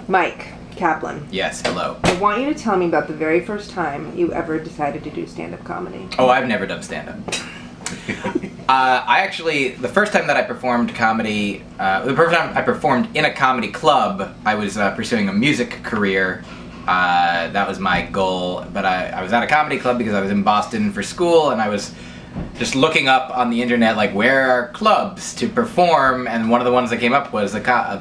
Myq Kaplan. Yes, hello. I want you to tell me about the very first time you ever decided to do stand-up comedy. Oh, I've never done stand-up. The first time that I performed comedy, the first time I performed in a comedy club, I was pursuing a music career. That was my goal, but I was at a comedy club because I was in Boston for school, and I was just looking up on the internet, like, where are clubs to perform, and one of the ones that came up was the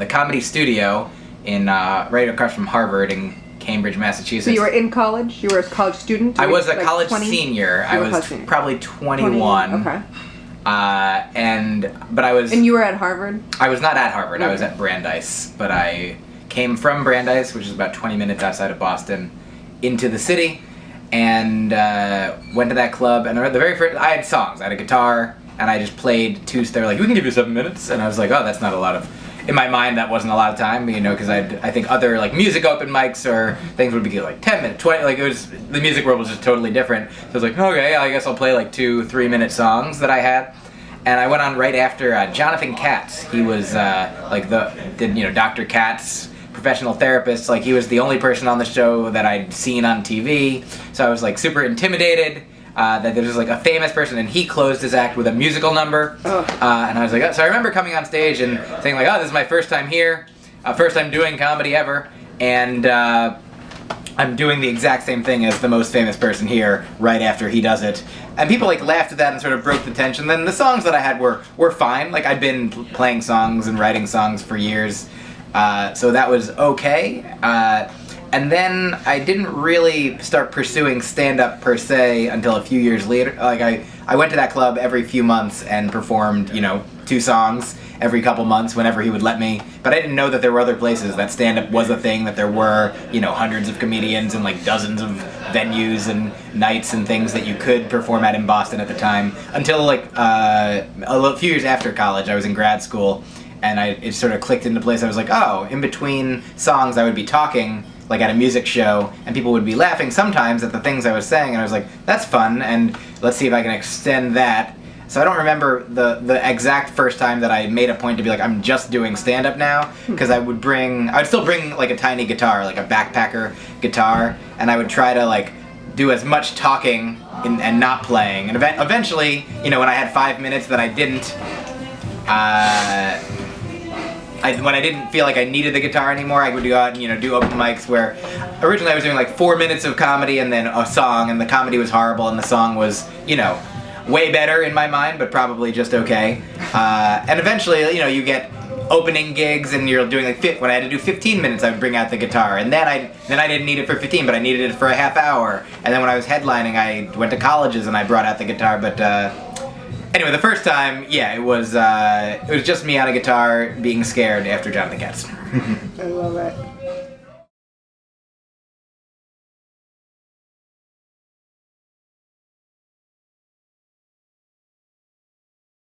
Comedy Studio in right across from Harvard in Cambridge, Massachusetts. So you were in college? You were a college student? I was a like college 20? senior. I was probably 21. Okay. But I was... And you were at Harvard? I was not at Harvard. Okay. I was at Brandeis, but I came from Brandeis, which is about 20 minutes outside of Boston, into the city, and went to that club. And the very first, I had songs. I had a guitar, and I just played two. They were like, "We can give you 7 minutes," and I was like, "Oh, that's not a lot of." In my mind, that wasn't a lot of time, you know, because I think other like music open mics or things would be like 10 minutes, 20. Like, it was, the music world was just totally different. So I was like, okay, I guess I'll play like 2-3 minute songs that I had. And I went on right after Jonathan Katz. He was Dr. Katz, professional therapist. Like, he was the only person on the show that I'd seen on TV. So I was like super intimidated that there was like a famous person, and he closed his act with a musical number. And I was like, oh. So I remember coming on stage and saying like, oh, this is my first time here, first time doing comedy ever, and I'm doing the exact same thing as the most famous person here right after he does it. And people like laughed at that and sort of broke the tension. Then the songs that I had were fine. Like, I'd been playing songs and writing songs for years, so that was okay. And then I didn't really start pursuing stand-up per se until a few years later. Like, I went to that club every few months and performed, 2 songs every couple months whenever he would let me. But I didn't know that there were other places, that stand-up was a thing, that there were, hundreds of comedians and like dozens of venues and nights and things that you could perform at in Boston at the time. Until like a few years after college, I was in grad school, and it sort of clicked into place. I was like, oh, in between songs I would be talking, like at a music show, and people would be laughing sometimes at the things I was saying, and I was like, that's fun, and let's see if I can extend that. So I don't remember the exact first time that I made a point to be like, I'm just doing stand-up now, because I would still bring like a tiny guitar, like a backpacker guitar, and I would try to like do as much talking and not playing, and eventually, when I had 5 minutes that I didn't, when I didn't feel like I needed the guitar anymore, I would go out and do open mics where originally I was doing like 4 minutes of comedy and then a song, and the comedy was horrible and the song was way better in my mind, but probably just okay. And eventually, you get opening gigs and you're doing like when I had to do 15 minutes, I would bring out the guitar, and then I didn't need it for 15, but I needed it for a half hour. And then when I was headlining, I went to colleges and I brought out the guitar, but anyway, the first time, yeah, it was just me on a guitar being scared after Jonathan Katz. I love it.